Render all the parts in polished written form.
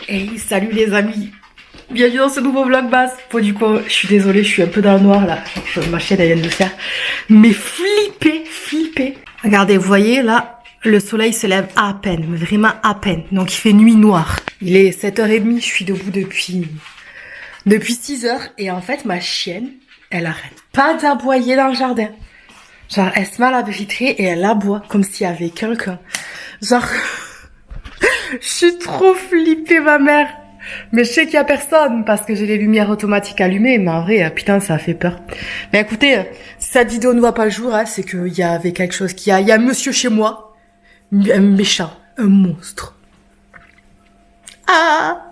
Hey, salut les amis, bienvenue dans ce nouveau vlogmas. Bon du coup, je suis désolée, je suis un peu dans le noir là, ma chaîne elle vient de faire, mais flipper. Regardez, vous voyez là, le soleil se lève à peine, mais vraiment à peine, donc il fait nuit noire. Il est 7h30, je suis debout depuis 6h, et en fait ma chienne, elle arrête pas d'aboyer dans le jardin. Genre elle se met à la vitrée et elle aboie comme s'il y avait quelqu'un. Genre... Je suis trop flippée, ma mère. Mais je sais qu'il y a personne parce que j'ai les lumières automatiques allumées. Mais en vrai, putain, ça a fait peur. Mais écoutez, si cette vidéo ne voit pas le jour, hein, c'est qu'il y avait quelque chose il y a un monsieur chez moi. Un méchant. Un monstre. Ah!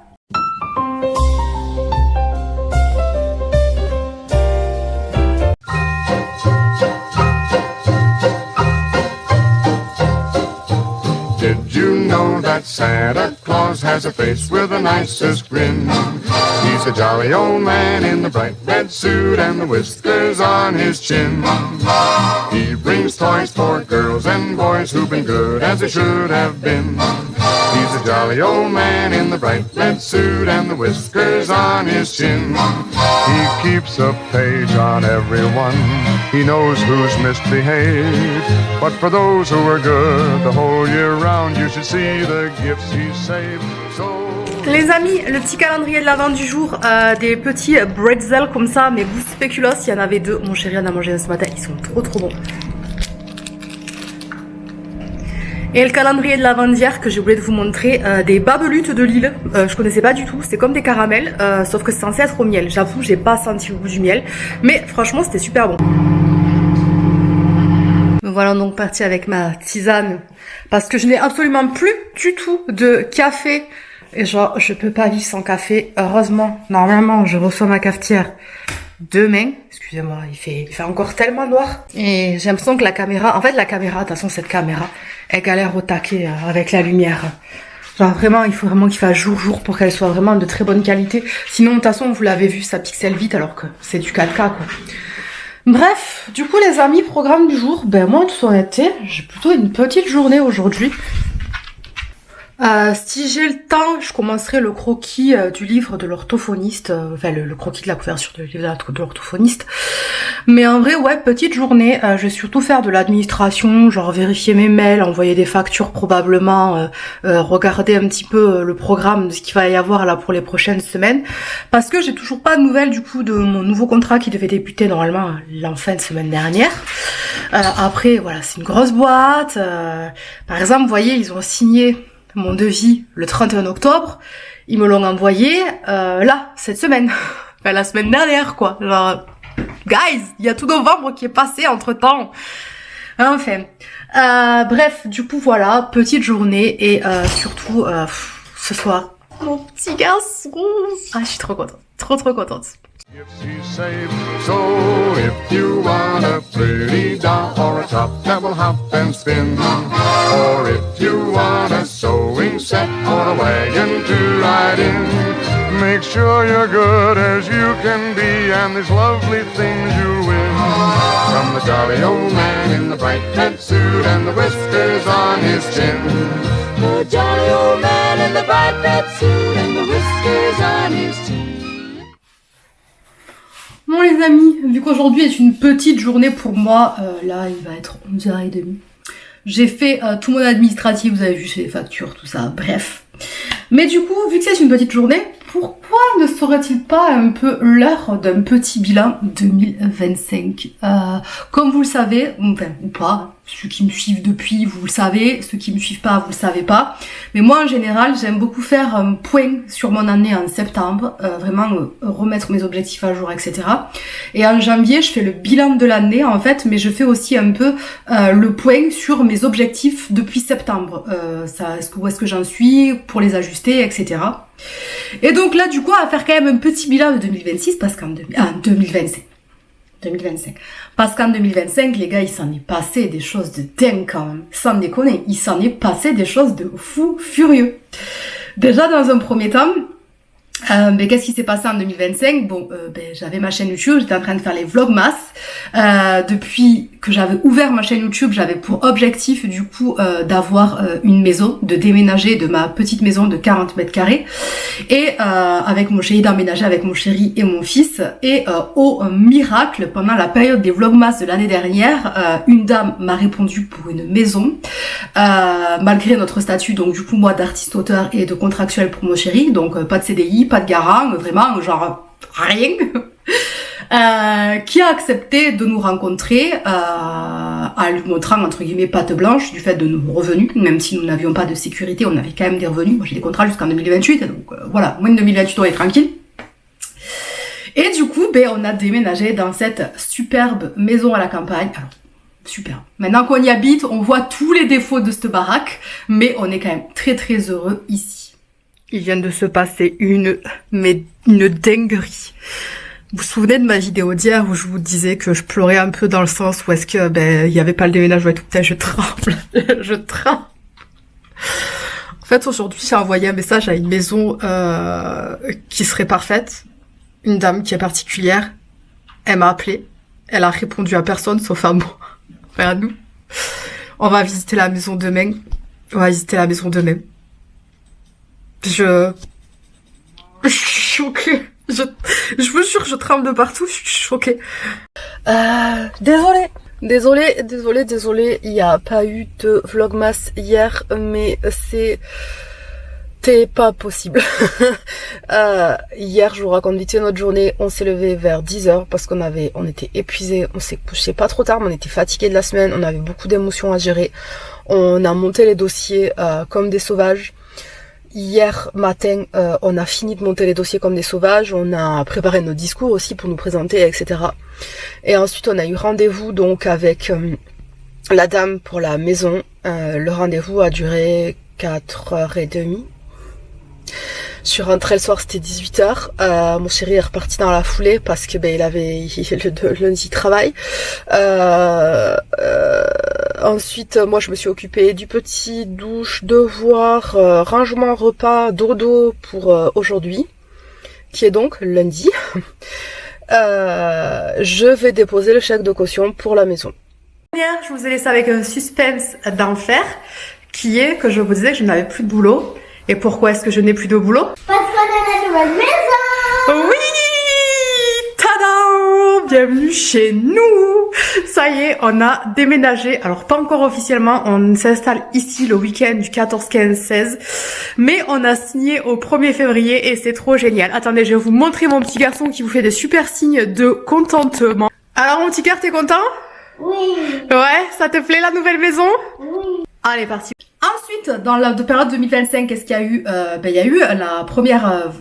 Did you know that Santa Claus has a face with the nicest grin? He's a jolly old man in the bright red suit and the whiskers on his chin. He brings toys for girls and boys who've been good as they should have been. He's a jolly old man in the bright red suit and the whiskers on his chin. He keeps a page on everyone. He knows who's misbehaved. But for those who are good the whole year round, you should see the gifts he saved. So... Les amis, le petit calendrier de l'avant du jour, des petits bretzels comme ça, mais goût spéculoos, il y en avait deux. Mon chéri en a mangé un ce matin, ils sont trop bons. Et le calendrier de l'avant d'hier que j'ai oublié de vous montrer, des babelutes de Lille. Je connaissais pas du tout, c'est comme des caramels, sauf que c'est censé être au miel. J'avoue, j'ai pas senti le goût du miel, mais franchement c'était super bon. Me voilà donc partie avec ma tisane, parce que je n'ai absolument plus du tout de café. Et genre, je peux pas vivre sans café. Heureusement, normalement, je reçois ma cafetière demain. Excusez-moi, il fait encore tellement noir. Et j'ai l'impression que la caméra, de toute façon, cette caméra, elle galère au taquet avec la lumière. Genre vraiment, il faut vraiment qu'il fasse jour pour qu'elle soit vraiment de très bonne qualité. Sinon, de toute façon, vous l'avez vu, ça pixelle vite alors que c'est du 4K, quoi. Bref, du coup, les amis, programme du jour. Ben, moi, en toute honnêteté, j'ai plutôt une petite journée aujourd'hui. Si j'ai le temps, je commencerai le croquis du livre de l'orthophoniste, enfin le croquis de la couverture du livre de l'orthophoniste. Mais en vrai, ouais, petite journée, je vais surtout faire de l'administration, genre vérifier mes mails, envoyer des factures probablement, regarder un petit peu le programme de ce qu'il va y avoir là pour les prochaines semaines, parce que j'ai toujours pas de nouvelles du coup de mon nouveau contrat qui devait débuter normalement la fin de semaine dernière. Après, voilà, c'est une grosse boîte. Par exemple, vous voyez, ils ont signé mon devis le 31 octobre, ils me l'ont envoyé là, cette semaine. Enfin, la semaine dernière, quoi. Genre, guys, il y a tout novembre qui est passé entre-temps. Enfin, bref, du coup, voilà, petite journée et surtout, ce soir, mon petit garçon. Ah, je suis trop contente, trop contente. So if you want a pretty doll or a top that will hop and spin, or if you want a sewing set or a wagon to ride in, make sure you're good as you can be and these lovely things you'll win. From the jolly old man in the bright red suit and the whiskers on his chin. The jolly old man in the bright red suit and the whiskers on his chin. Bon les amis, vu qu'aujourd'hui est une petite journée pour moi, là il va être 11h30. J'ai fait tout mon administratif, vous avez vu, c'est les factures, tout ça, bref. Mais du coup, vu que c'est une petite journée, pourquoi ne serait-il pas un peu l'heure d'un petit bilan 2025 Comme vous le savez, enfin ou pas, ceux qui me suivent depuis, vous le savez, ceux qui me suivent pas, vous le savez pas. Mais moi en général, j'aime beaucoup faire un point sur mon année en septembre, vraiment remettre mes objectifs à jour, etc. Et en janvier, je fais le bilan de l'année en fait, mais je fais aussi un peu le point sur mes objectifs depuis septembre. Où est-ce que j'en suis, pour les ajuster, etc. Et donc là, du coup, on va faire quand même un petit bilan de 2026 parce qu'en 2025. Parce qu'en 2025, les gars, il s'en est passé des choses de dingue quand même. Sans déconner, il s'en est passé des choses de fou furieux. Déjà, dans un premier temps, Mais qu'est-ce qui s'est passé en 2025? Bon, j'avais ma chaîne YouTube, j'étais en train de faire les vlogmas. Depuis que j'avais ouvert ma chaîne YouTube, j'avais pour objectif du coup d'avoir une maison, de déménager de ma petite maison de 40 mètres carrés et avec mon chéri, d'emménager avec mon chéri et mon fils. Et au miracle, pendant la période des vlogmas de l'année dernière, une dame m'a répondu pour une maison, malgré notre statut, donc du coup moi d'artiste auteur et de contractuel pour mon chéri, donc pas de CDI, pas de garant, vraiment genre rien, qui a accepté de nous rencontrer en lui montrant entre guillemets patte blanche du fait de nos revenus, même si nous n'avions pas de sécurité, on avait quand même des revenus. Moi j'ai des contrats jusqu'en 2028, donc voilà, moins de 2028 on est tranquille. Et du coup on a déménagé dans cette superbe maison à la campagne. Alors, super. Maintenant qu'on y habite, on voit tous les défauts de cette baraque, mais on est quand même très très heureux ici. Il vient de se passer une dinguerie. Vous vous souvenez de ma vidéo d'hier où je vous disais que je pleurais un peu dans le sens où est-ce que il y avait pas le déménagement et tout. Putain, je tremble, je tremble. En fait, aujourd'hui, j'ai envoyé un message à une maison qui serait parfaite, une dame qui est particulière. Elle m'a appelé, elle a répondu à personne sauf à moi, enfin à nous. On va visiter la maison demain. Je suis choquée. Je vous jure, je tremble de partout, je suis choquée. Désolée, il n'y a pas eu de vlogmas hier, mais c'était pas possible. Hier, je vous raconte vite fait notre journée, on s'est levé vers 10h parce on était épuisés, on s'est couché pas trop tard, mais on était fatigués de la semaine, on avait beaucoup d'émotions à gérer. On a monté les dossiers comme des sauvages. Hier matin, on a fini de monter les dossiers comme des sauvages, on a préparé nos discours aussi pour nous présenter, etc. Et ensuite, on a eu rendez-vous donc avec la dame pour la maison. Le rendez-vous a duré 4h30. Je suis rentrée le soir, c'était 18h. Mon chéri est reparti dans la foulée parce que il avait le lundi travail. Ensuite, moi, je me suis occupée du petit, douche, devoir, rangement, repas, dodo pour aujourd'hui, qui est donc lundi. Je vais déposer le chèque de caution pour la maison. Hier, je vous ai laissé avec un suspense d'enfer, qui est que je vous disais que je n'avais plus de boulot. Et pourquoi est-ce que je n'ai plus de boulot? Parce qu'on a la nouvelle maison. Oui! Tada! Bienvenue chez nous! Ça y est, on a déménagé. Alors, pas encore officiellement, on s'installe ici le week-end du 14, 15, 16. Mais on a signé au 1er février et c'est trop génial. Attendez, je vais vous montrer mon petit garçon qui vous fait des super signes de contentement. Alors, mon petit cœur, t'es content? Oui. Ouais, ça te plaît la nouvelle maison? Oui. Allez, parti. Ensuite, dans la période 2025, qu'est-ce qu'il y a eu? Il y a eu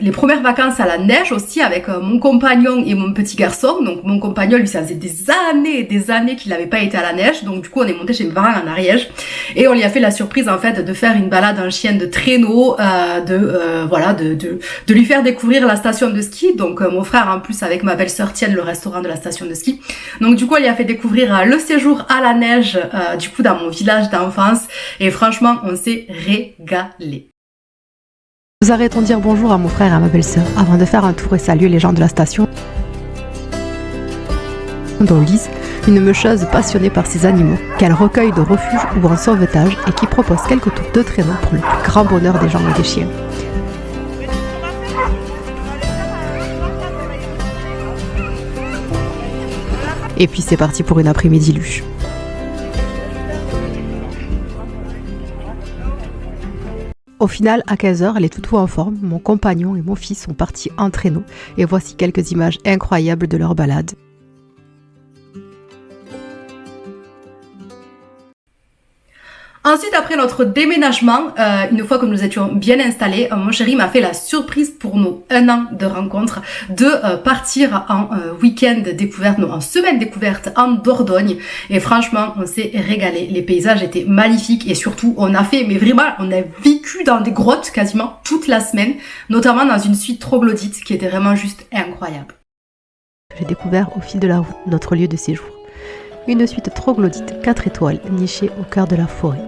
les premières vacances à la neige aussi avec mon compagnon et mon petit garçon. Donc mon compagnon, lui, ça faisait des années qu'il n'avait pas été à la neige. Donc du coup, on est monté chez mes parents en Ariège et on lui a fait la surprise en fait de faire une balade en chien de traîneau, de lui faire découvrir la station de ski. Donc mon frère en plus avec ma belle-sœur tiennent le restaurant de la station de ski. Donc du coup, on lui a fait découvrir le séjour à la neige, du coup dans mon village d'enfance. Et franchement, on s'est régalé. Nous arrêtons de dire bonjour à mon frère et à ma belle-sœur avant de faire un tour et saluer les gens de la station, dont Lise, une meucheuse passionnée par ces animaux, qu'elle recueille de refuge ou en sauvetage et qui propose quelques tours de traîneau pour le plus grand bonheur des gens et des chiens. Et puis c'est parti pour une après-midi luche. Au final, à 15h, les toutous en forme, mon compagnon et mon fils sont partis en traîneau et voici quelques images incroyables de leur balade. Ensuite, après notre déménagement, une fois que nous étions bien installés, mon chéri m'a fait la surprise pour nos 1 an de rencontre de partir en week-end découverte, non, en semaine découverte en Dordogne. Et franchement, on s'est régalé. Les paysages étaient magnifiques et surtout, on a vécu dans des grottes quasiment toute la semaine, notamment dans une suite troglodyte qui était vraiment juste incroyable. J'ai découvert au fil de la route notre lieu de séjour. Une suite troglodyte 4 étoiles nichée au cœur de la forêt.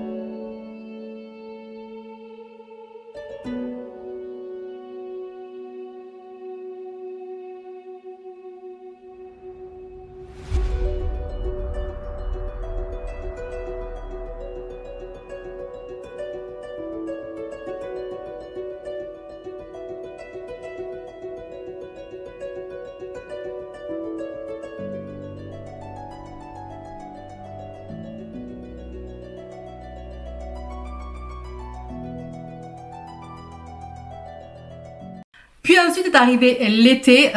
Puis ensuite est arrivé l'été,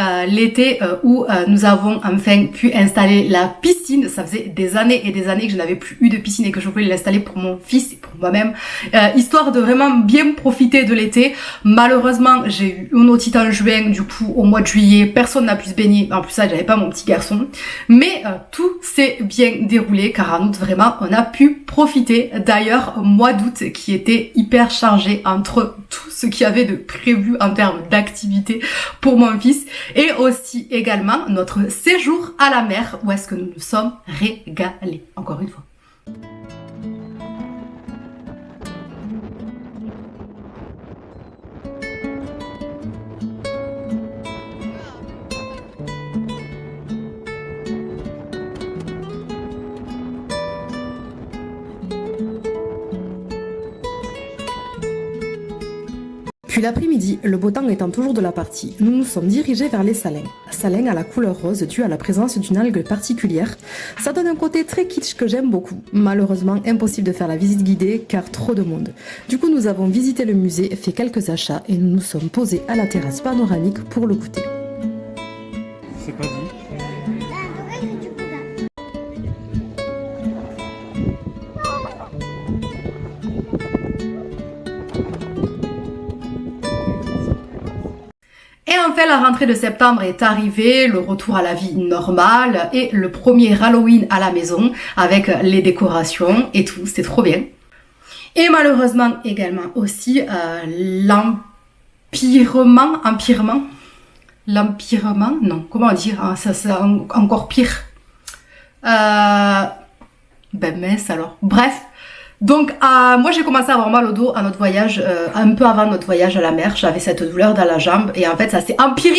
où nous avons enfin pu installer la piscine. Ça faisait des années et des années que je n'avais plus eu de piscine et que je voulais l'installer pour mon fils et pour moi-même, histoire de vraiment bien profiter de l'été. Malheureusement, j'ai eu une otite en juin, du coup au mois de juillet, personne n'a pu se baigner. En plus ça, j'avais pas mon petit garçon. Mais tout s'est bien déroulé car en août vraiment, on a pu profiter. D'ailleurs, mois d'août qui était hyper chargé entre tout ce qu'il y avait de prévu en termes d'activité pour mon fils et aussi également notre séjour à la mer où est-ce que nous nous sommes régalés, encore une fois. Puis l'après-midi, le beau temps étant toujours de la partie, nous nous sommes dirigés vers les salins. Salins à la couleur rose due à la présence d'une algue particulière. Ça donne un côté très kitsch que j'aime beaucoup. Malheureusement, impossible de faire la visite guidée car trop de monde. Du coup, nous avons visité le musée, fait quelques achats et nous nous sommes posés à la terrasse panoramique pour le goûter. C'est pas dit. Et enfin, la rentrée de septembre est arrivée, le retour à la vie normale et le premier Halloween à la maison avec les décorations et tout, c'était trop bien. Et malheureusement également aussi l'empirement, non, comment dire, hein, ça c'est encore pire. Ben mince alors, bref. Donc moi j'ai commencé à avoir mal au dos à notre voyage, un peu avant notre voyage à la mer, j'avais cette douleur dans la jambe et en fait ça s'est empiré.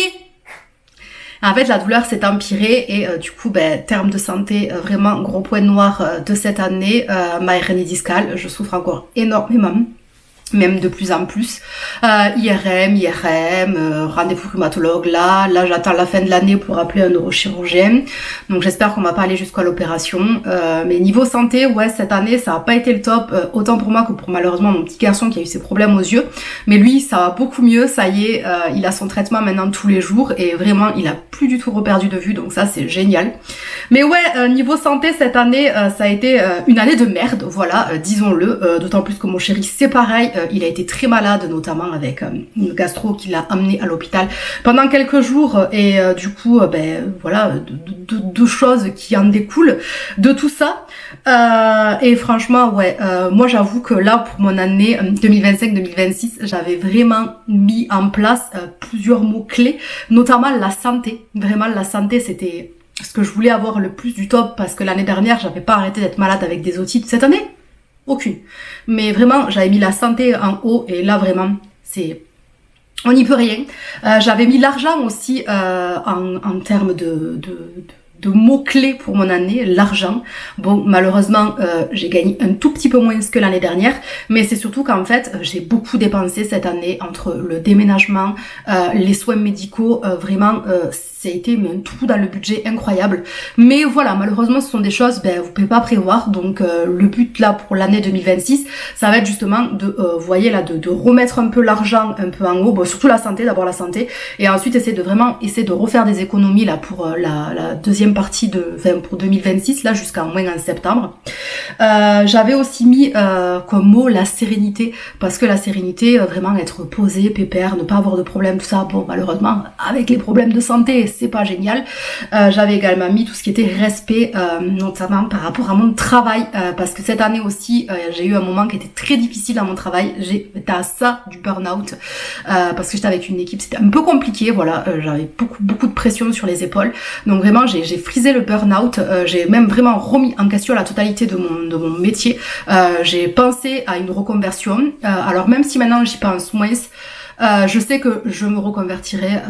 En fait la douleur s'est empirée et du coup terme de santé, vraiment gros point noir de cette année, ma hernie discale, je souffre encore énormément. Même de plus en plus. IRM, rendez-vous rhumatologue là j'attends la fin de l'année pour appeler un neurochirurgien. Donc j'espère qu'on va pas aller jusqu'à l'opération. Mais niveau santé, ouais, cette année ça a pas été le top, autant pour moi que pour malheureusement mon petit garçon qui a eu ses problèmes aux yeux. Mais lui ça va beaucoup mieux, ça y est, il a son traitement maintenant tous les jours et vraiment il a plus du tout reperdu de vue, donc ça c'est génial. Mais ouais, niveau santé cette année ça a été une année de merde, voilà, disons-le, d'autant plus que mon chéri c'est pareil. Il a été très malade, notamment avec une gastro qui l'a amené à l'hôpital pendant quelques jours et du coup, voilà, deux choses qui en découlent de tout ça. Et franchement, ouais, moi j'avoue que là, pour mon année 2025-2026, j'avais vraiment mis en place plusieurs mots-clés, notamment la santé. Vraiment, la santé, c'était ce que je voulais avoir le plus du top parce que l'année dernière, j'avais pas arrêté d'être malade avec des otites. Cette année, aucune. Mais vraiment, j'avais mis la santé en haut et là vraiment, c'est... on n'y peut rien. J'avais mis l'argent aussi en termes de mots-clés pour mon année, l'argent. Bon, malheureusement, j'ai gagné un tout petit peu moins que l'année dernière, mais c'est surtout qu'en fait, j'ai beaucoup dépensé cette année entre le déménagement, les soins médicaux, vraiment... ça a été un trou dans le budget incroyable. Mais voilà, malheureusement, ce sont des choses vous pouvez pas prévoir. Donc le but là pour l'année 2026, ça va être justement de, voyez là, de remettre un peu l'argent un peu en haut. Bon, surtout la santé, d'abord la santé. Et ensuite essayer de refaire des économies là pour la deuxième partie pour 2026, là jusqu'à au moins en septembre. J'avais aussi mis comme mot la sérénité. Parce que la sérénité, vraiment être posé, pépère, ne pas avoir de problème, tout ça. Bon, malheureusement, avec les problèmes de santé, c'est pas génial. J'avais également mis tout ce qui était respect, notamment par rapport à mon travail, parce que cette année aussi, j'ai eu un moment qui était très difficile dans mon travail. J'étais à ça du burn-out, parce que j'étais avec une équipe, c'était un peu compliqué, voilà, j'avais beaucoup de pression sur les épaules. Donc vraiment, j'ai frisé le burn-out, j'ai même vraiment remis en question la totalité de mon métier. J'ai pensé à une reconversion, alors même si maintenant j'y pense moins, je sais que je me reconvertirai.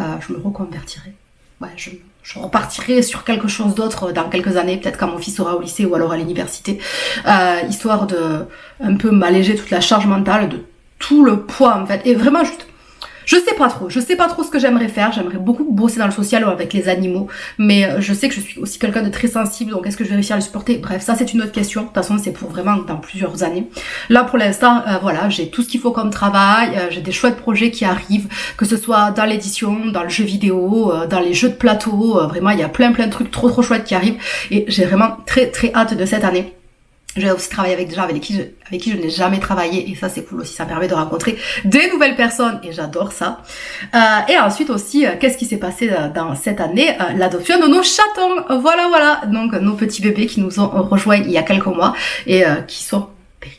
Ouais, je repartirai sur quelque chose d'autre dans quelques années, peut-être quand mon fils sera au lycée ou alors à l'université, histoire de un peu m'alléger toute la charge mentale, de tout le poids en fait, et vraiment Je sais pas trop ce que j'aimerais faire. J'aimerais beaucoup bosser dans le social ou avec les animaux, mais je sais que je suis aussi quelqu'un de très sensible, donc est-ce que je vais réussir à le supporter? Bref, ça c'est une autre question. De toute façon, c'est pour vraiment dans plusieurs années. Là, pour l'instant, voilà, j'ai tout ce qu'il faut comme travail, j'ai des chouettes projets qui arrivent, que ce soit dans l'édition, dans le jeu vidéo, dans les jeux de plateau, vraiment, il y a plein de trucs trop chouettes qui arrivent, et j'ai vraiment très hâte de cette année. Je vais aussi travailler avec des gens avec qui je n'ai jamais travaillé, et ça c'est cool aussi, ça me permet de rencontrer des nouvelles personnes et j'adore ça. Et ensuite aussi, qu'est-ce qui s'est passé dans cette année? L'adoption de nos chatons, voilà, donc nos petits bébés qui nous ont rejoints il y a quelques mois et qui sont terribles.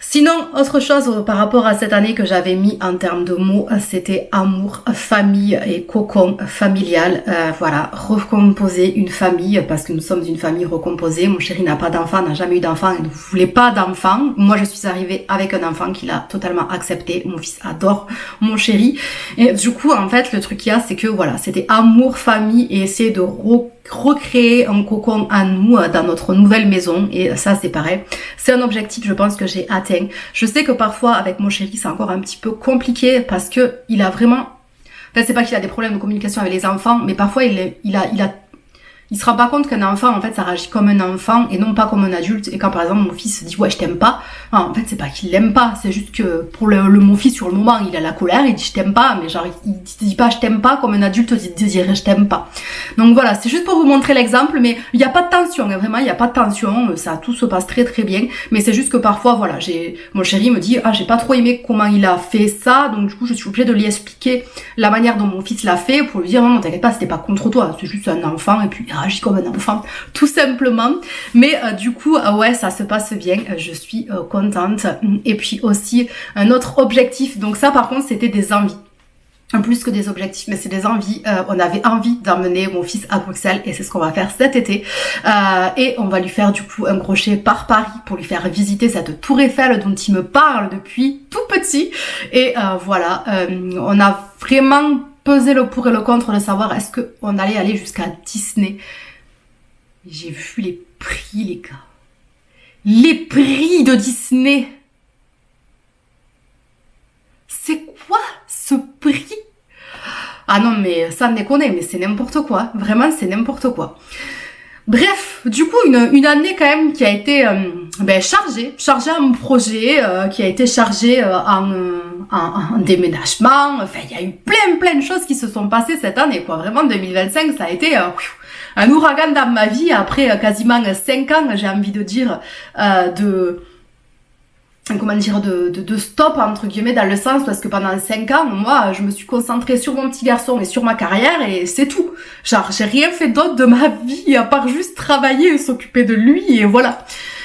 Sinon, autre chose par rapport à cette année que j'avais mis en termes de mots, c'était amour, famille et cocon familial. Voilà, recomposer une famille, parce que nous sommes une famille recomposée. Mon chéri n'a pas d'enfant, n'a jamais eu d'enfant et ne voulait pas d'enfant. Moi, je suis arrivée avec un enfant qu'il a totalement accepté. Mon fils adore mon chéri. Et du coup, en fait, le truc qu'il y a, c'est que voilà, c'était amour, famille et essayer de recréer un cocon à nous dans notre nouvelle maison, et ça c'est pareil, c'est un objectif je pense que j'ai atteint. Je sais que parfois avec mon chéri c'est encore un petit peu compliqué parce que il a vraiment, enfin c'est pas qu'il a des problèmes de communication avec les enfants, mais parfois il se rend pas compte qu'un enfant, en fait, ça réagit comme un enfant et non pas comme un adulte. Et quand, par exemple, mon fils dit « ouais, je t'aime pas », en fait, c'est pas qu'il l'aime pas, c'est juste que pour mon fils, sur le moment, il a la colère, il dit « je t'aime pas », mais genre, il te dit pas « je t'aime pas » comme un adulte te dirait « je t'aime pas ». Donc voilà, c'est juste pour vous montrer l'exemple, mais il n'y a pas de tension, hein, vraiment, il n'y a pas de tension, ça, tout se passe très bien, mais c'est juste que parfois, voilà, mon chéri me dit « ah, j'ai pas trop aimé comment il a fait ça », donc du coup, je suis obligée de lui expliquer la manière dont mon fils l'a fait pour lui dire « non, t'inquiète pas, c'était pas contre toi, c'est juste un enfant, et puis agis comme un enfant, tout simplement. » Mais du coup, ouais, ça se passe bien, je suis contente. Et puis aussi, un autre objectif, donc ça par contre, c'était des envies. Plus que des objectifs, mais c'est des envies. On avait envie d'emmener mon fils à Bruxelles et c'est ce qu'on va faire cet été. Et on va lui faire du coup un crochet par Paris pour lui faire visiter cette tour Eiffel dont il me parle depuis tout petit. Et voilà, on a vraiment pesé le pour et le contre de savoir est-ce qu'on allait aller jusqu'à Disney. J'ai vu les prix, les gars. Les prix de Disney. C'est quoi ce prix? Ah non, mais ça me déconne, mais c'est n'importe quoi. Vraiment, c'est n'importe quoi. Bref, du coup, une année quand même qui a été chargée en projet, qui a été chargée en déménagement. Enfin, il y a eu plein de choses qui se sont passées cette année, quoi. Vraiment, 2025, ça a été un ouragan dans ma vie. Après quasiment 5 ans, j'ai envie de dire, de stop entre guillemets, dans le sens parce que pendant 5 ans, moi, je me suis concentrée sur mon petit garçon et sur ma carrière et c'est tout. Genre, j'ai rien fait d'autre de ma vie à part juste travailler et s'occuper de lui et voilà.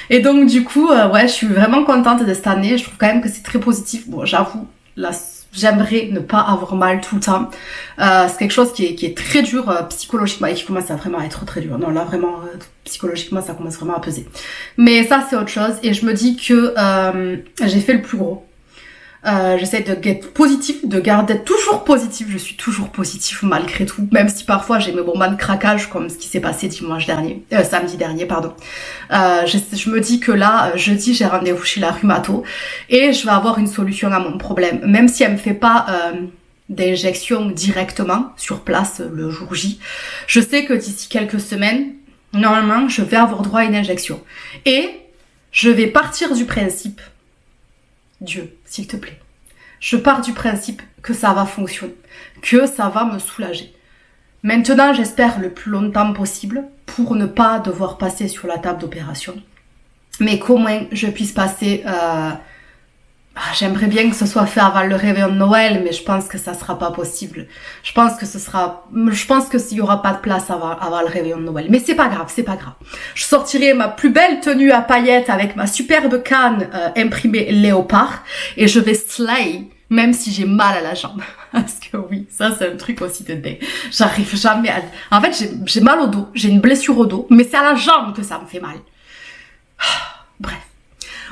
Et donc du coup, ouais, je suis vraiment contente de cette année. Je trouve quand même que c'est très positif. Bon, j'avoue, là, j'aimerais ne pas avoir mal tout le temps. C'est quelque chose qui est très dur psychologiquement et qui commence à vraiment être très dur. Non, là, vraiment, psychologiquement, ça commence vraiment à peser. Mais ça, c'est autre chose. Et je me dis que j'ai fait le plus gros. J'essaie de être positif, d'être toujours positif. Je suis toujours positif malgré tout. Même si parfois j'ai mes moments de craquage comme ce qui s'est passé samedi dernier, pardon. Je me dis que là, jeudi, j'ai rendez-vous chez la rhumato et je vais avoir une solution à mon problème. Même si elle me fait pas d'injection directement sur place le jour J, je sais que d'ici quelques semaines, normalement, je vais avoir droit à une injection. Et je vais partir du principe, Dieu, s'il te plaît, je pars du principe que ça va fonctionner, que ça va me soulager. Maintenant, j'espère le plus longtemps possible pour ne pas devoir passer sur la table d'opération, mais qu'au moins je puisse passer... j'aimerais bien que ce soit fait avant le réveillon de Noël, mais je pense que ça sera pas possible. Je pense que s'il y aura pas de place avant le réveillon de Noël. Mais c'est pas grave. Je sortirai ma plus belle tenue à paillettes avec ma superbe canne imprimée léopard et je vais slay, même si j'ai mal à la jambe. Parce que oui, ça c'est un truc aussi de dingue. J'arrive jamais à... En fait, j'ai mal au dos, j'ai une blessure au dos, mais c'est à la jambe que ça me fait mal. Bref.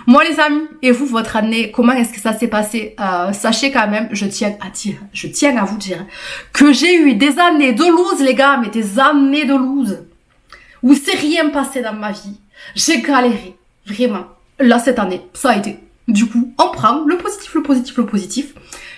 Moi les amis, et vous, votre année, comment est-ce que ça s'est passé? Sachez quand même, je tiens à vous dire que j'ai eu des années de loose, les gars, mais des années de loose, où c'est rien passé dans ma vie. J'ai galéré, vraiment. Là, cette année, ça a été. Du coup, on prend le positif.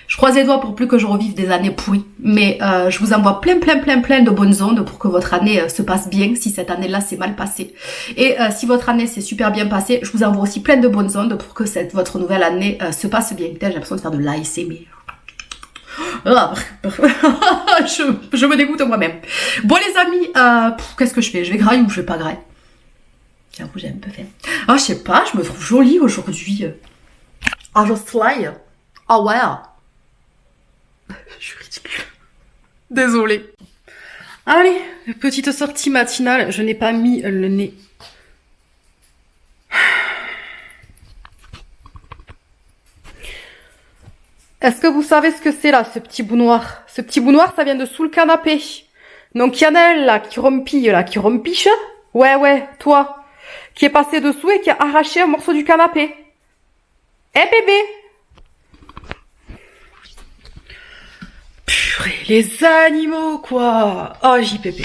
Je croise les doigts pour plus que je revive des années pourries. Mais je vous envoie plein de bonnes ondes pour que votre année se passe bien, si cette année-là s'est mal passée. Et si votre année s'est super bien passée, je vous envoie aussi plein de bonnes ondes pour que votre nouvelle année se passe bien. Putain, j'ai l'impression de faire de l'ASMR. je me dégoûte moi-même. Bon les amis, qu'est-ce que je fais? Je vais grailler ou je vais pas grailler? J'avoue, j'ai un peu fait. Ah, je sais pas, je me trouve jolie aujourd'hui. Ah, je slide. Ah ouais. Je suis ridicule. Désolée. Allez, petite sortie matinale. Je n'ai pas mis le nez. Est-ce que vous savez ce que c'est là, ce petit bout noir? Ce petit bout noir, ça vient de sous le canapé. Donc il y en a un là qui rompille, là, qui rompiche. Ouais, toi. Qui est passé dessous et qui a arraché un morceau du canapé. Eh bébé! Purée, les animaux, quoi! Oh, JPP.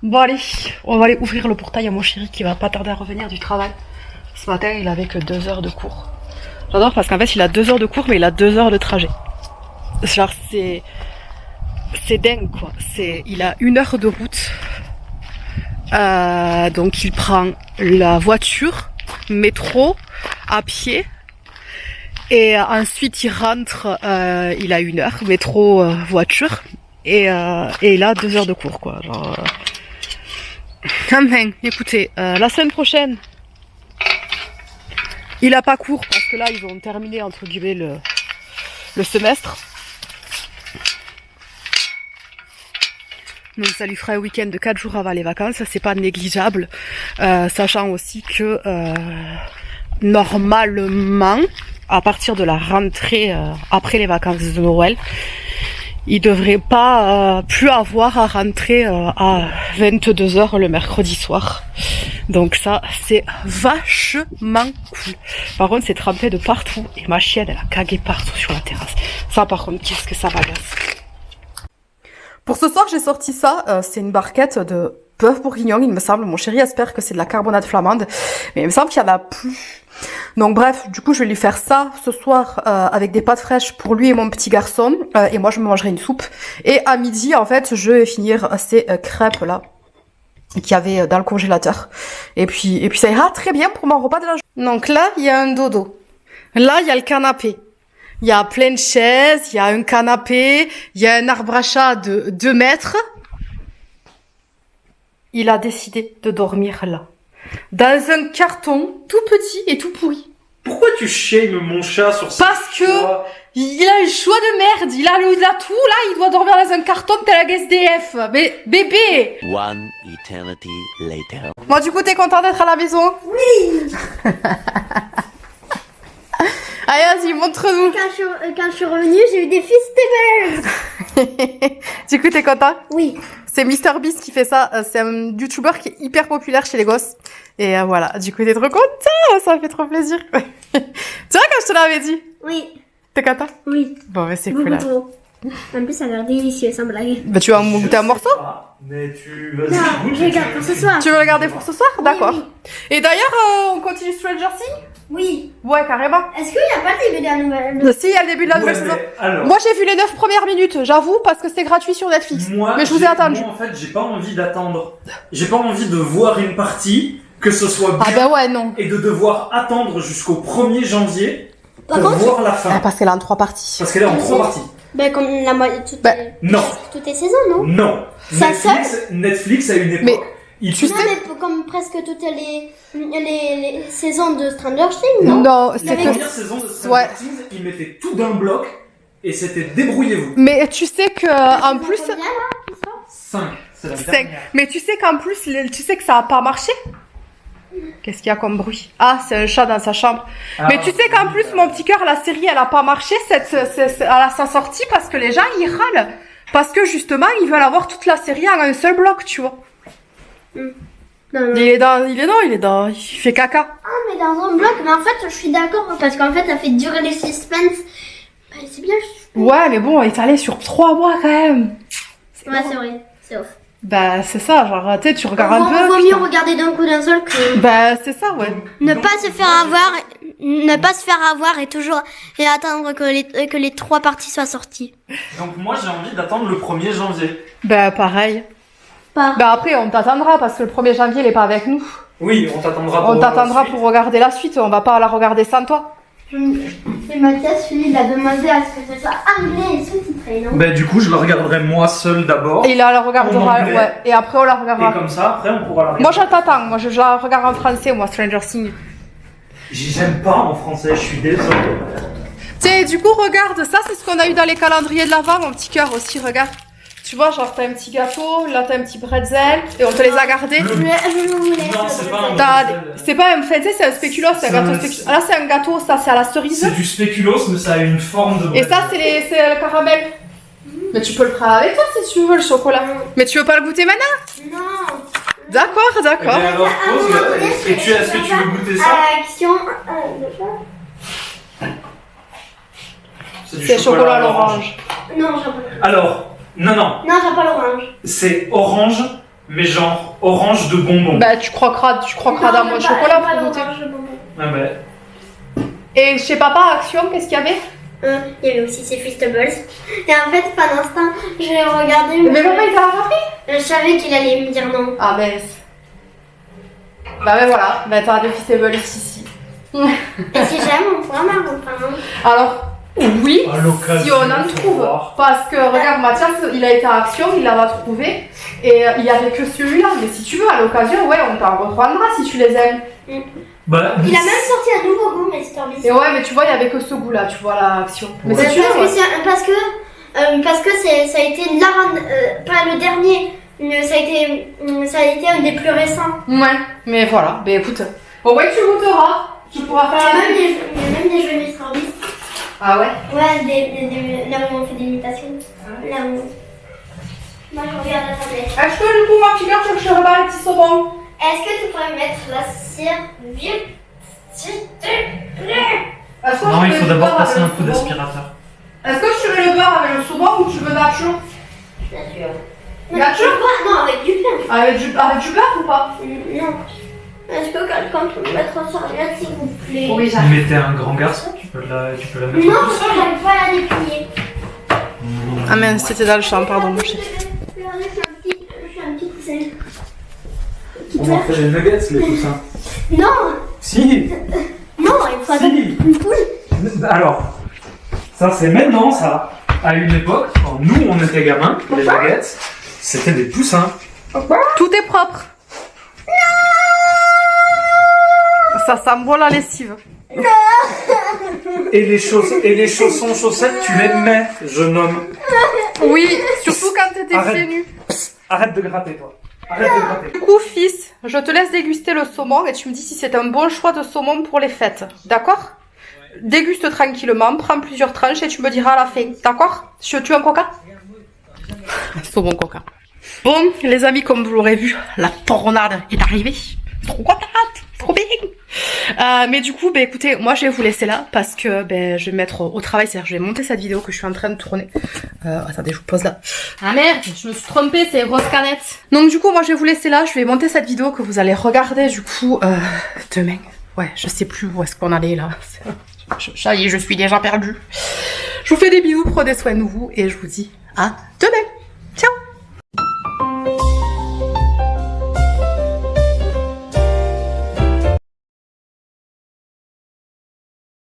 Bon, allez, on va aller ouvrir le portail à mon chéri qui va pas tarder à revenir du travail. Ce matin, il avait que 2 heures de cours. J'adore parce qu'en fait, il a 2 heures de cours, mais il a 2 heures de trajet. Genre, c'est dingue, quoi. Il a 1 heure de route. Donc, il prend la voiture, métro, à pied. Et ensuite, il rentre, il a 1 heure, métro, voiture. Et il a 2 heures de cours, quoi. Genre, Enfin, écoutez, la semaine prochaine, il a pas cours parce que là, ils ont terminé, entre guillemets, le semestre. Donc ça lui fera un week-end de 4 jours avant les vacances, c'est pas négligeable. Sachant aussi que, normalement, à partir de la rentrée, après les vacances de Noël, il devrait pas plus avoir à rentrer à 22h le mercredi soir. Donc ça, c'est vachement cool. Par contre, c'est trempé de partout. Et ma chienne, elle a cagué partout sur la terrasse. Ça, par contre, qu'est-ce que ça m'agace. Pour ce soir, j'ai sorti ça. C'est une barquette de bœuf bourguignon, il me semble. Mon chéri espère que c'est de la carbonate flamande. Mais il me semble qu'il y en a plus. Donc bref, du coup, je vais lui faire ça ce soir avec des pâtes fraîches pour lui et mon petit garçon. Et moi, je me mangerai une soupe. Et à midi, en fait, je vais finir ces crêpes-là qu'il y avait dans le congélateur. Et puis ça ira très bien pour mon repas de la journée. Donc là, il y a un dodo. Là, il y a le canapé. Il y a plein de chaises, il y a un canapé, il y a un arbre à chat de 2 mètres. Il a décidé de dormir là. Dans un carton tout petit et tout pourri. Pourquoi tu shames mon chat sur ça? Parce que il a le choix de merde, il a tout là, il doit dormir dans un carton tel un SDF. Mais bébé! One eternity later. Bon, du coup, t'es content d'être à la maison? Oui. Allez, vas-y, montre-nous. Quand je suis revenue, j'ai eu des Feastables. Du coup, t'es content? Oui. C'est MrBeast qui fait ça. C'est un YouTuber qui est hyper populaire chez les gosses. Et voilà, du coup, t'es trop content. Ça me fait trop plaisir. Tu vois, quand je te l'avais dit? Oui. T'es content? Oui. Bon, mais c'est Beaucoup cool. Là. trop. En plus, ça a l'air délicieux, sans blague. Bah, tu vas me goûter un morceau? Mais tu Non, vas-y. je regarde pour ce soir. Tu veux le garder pour ce soir? D'accord. oui. Et d'ailleurs, on continue Stranger Things? Oui. Ouais, carrément. Est-ce qu'il n'y a pas le début de la nouvelle? Si, il y a le début de la nouvelle saison. Alors, Moi, j'ai vu les 9 premières minutes, j'avoue, parce que c'est gratuit sur Netflix. Mais je vous ai attendu. Moi, en fait, j'ai pas envie d'attendre. J'ai pas envie de voir une partie, que ce soit bien, Ah ben ouais, non. et de devoir attendre jusqu'au 1er janvier Par pour contre- voir la Ah, fin. parce qu'elle est en 3 parties. Parce qu'elle est en 3 parties. Ben, comme la moitié. Bah, Non. Toutes les saisons, non? Non. Ça Netflix, à une époque, Mais il tu Non, sais- mais comme presque toutes les saisons de Stranger Things, non? Non, la c'est que... première saison de Stranger Ouais. Things, ils mettaient tout d'un bloc, et c'était débrouillez-vous. Mais tu sais que, en plus... Combien, là, 5. C'est la C'est- dernière. Mais tu sais qu'en plus, tu sais que ça a pas marché? Qu'est-ce qu'il y a comme bruit? Ah, c'est un chat dans sa chambre. Ah, Mais tu sais qu'en plus, mon petit cœur, la série, elle a pas marché à sa sortie parce que les gens, ils râlent. Parce que justement, ils veulent avoir toute la série en un seul bloc, tu vois. Non, Il fait caca. Ah, mais dans un bloc, mais en fait, je suis d'accord, parce qu'en fait, ça fait durer les suspens. Bah, c'est bien, Ouais, mais bon, il fallait sur 3 mois quand même. Ouais, c'est vrai, c'est ouf. Bah, c'est ça, genre, tu sais, tu regardes un peu. Vaut mieux putain. regarder d'un coup d'un seul que Bah, c'est ça, ouais. ne pas se faire avoir ne pas se faire avoir et attendre que les 3 parties soient sorties. Donc moi j'ai envie d'attendre le 1er janvier. Bah pareil. Bah après on t'attendra parce que le 1er janvier il est pas avec nous. Oui, on t'attendra pour On t'attendra la suite. pour regarder la suite, on va pas la regarder sans toi. Et Mathias, il a demandé à ce que ce soit anglais et sous-titré, non? Bah du coup je la regarderai moi seul d'abord. Et il la regardera, En anglais. ouais. Et après on la regardera. Et comme ça après on pourra la regarder. Moi je t'attends, moi je la regarde en français, moi Stranger Things. J'aime pas en français, je suis désolé. Tiens, du coup regarde, ça c'est ce qu'on a eu dans les calendriers de l'Avent, mon petit cœur aussi, regarde. Tu vois, genre t'as un petit gâteau, là t'as un petit bretzel, et on te les a gardés. Je le voulais. Non, c'est pas un T'as- bretzel. C'est pas un fait, c'est un spéculoos, c'est un gâteau spéculoos. Là c'est un gâteau, ça c'est à la cerise. C'est du spéculoos mais ça a une forme de Et ça c'est le caramel. Mais tu peux le prendre avec toi si tu veux le chocolat. Mais tu veux pas le goûter maintenant? Non. D'accord, Eh d'accord. bien, alors pose-le. Et est-ce que tu veux goûter ça? Action. Du C'est chocolat à l'orange. Non, j'aime pas. Alors, non, Non, j'aime pas l'orange. c'est orange, mais genre orange de bonbon. Bah tu croqueras dans mon chocolat pour goûter. Ah bah, Et chez papa, Action, qu'est-ce qu'il y avait? Il y avait aussi ces Feastables. Et en fait, pendant ce temps, j'ai regardé. Mais papa il t'a rattrapé? Je savais qu'il allait me dire non. Ah ben. Bah ben voilà, bah t'as des Feastables ici. Et si j'aime, on pourra m'en reprendre. Alors, oui, à l'occasion. si on en faut trouve. voir. Parce que regarde, Mathias, il a été à Action, il l'avait trouvé. Et il y avait que celui-là. Mais si tu veux, à l'occasion, ouais, on t'en reprendra si tu les aimes. Bah, Il a même sorti un nouveau goût, mais c'était ambitieux. Et ouais, mais tu vois, il y avait que ce goût-là, tu vois, la Action. Mais Ouais. si tu veux, ouais. Parce que ça a été pas le dernier, mais ça a été un des plus récents. Ouais, mais voilà, ben écoute. Bon, ouais, tu goûteras. Tu pourras Il y faire a la même des jeux Mr. Beast. Ah ouais? Ouais, là où on fait des imitations. Là où... Moi, je regarde la tablette. Est-ce que du coup, ma petite cœur, tu veux que je repars les petits saumons? Est-ce que tu pourrais mettre la serviette, s'il te plaît? Est-ce que non, je il mets faut le d'abord beurre passer avec un le coup saumon? d'aspirateur. Est-ce que tu mets le beurre avec le saumon ou tu veux nacho? Nature. Nature? Non, avec du pain. Avec du beurre ou pas? Non. Est-ce que quelqu'un peut me mettre en serviette, s'il vous plaît? Oui, Mais t'es un grand garçon, tu peux la mettre Non, tout parce que seul. j'arrive pas à la déplier. Ah mince, c'était dans le champ, pardon, mon chéri. Regardez, je suis un petit coussin. On en fait des nuggets, les poussins. Non, Si, non, il faut si. une poule. Alors, ça c'est maintenant ça. À une époque, quand nous on était gamins, les nuggets, c'était des poussins. Tout est propre. Ça sent bon la lessive. Et les chaussons chaussettes, tu les mets, jeune homme. Oui, surtout quand t'étais Arrête. pieds nus. Arrête de gratter, toi. Arrête de gratter. Du coup, fils, je te laisse déguster le saumon et tu me dis si c'est un bon choix de saumon pour les fêtes. D'accord? Déguste tranquillement, prends plusieurs tranches et tu me diras à la fin. D'accord? Tu veux un coca? Saumon coca. Bon, les amis, comme vous l'aurez vu, la tornade est arrivée. Trop contente, trop bien. Mais du coup, écoutez, moi je vais vous laisser là parce que je vais me mettre au travail, c'est-à-dire je vais monter cette vidéo que je suis en train de tourner. Attendez, je vous pose là. Ah merde, je me suis trompée, c'est grosse canette. Donc du coup, moi je vais vous laisser là, je vais monter cette vidéo que vous allez regarder du coup demain. Ouais, je sais plus où est-ce qu'on allait là. Ça y est, je suis déjà perdue. Je vous fais des bisous, prenez soin de vous et je vous dis à demain.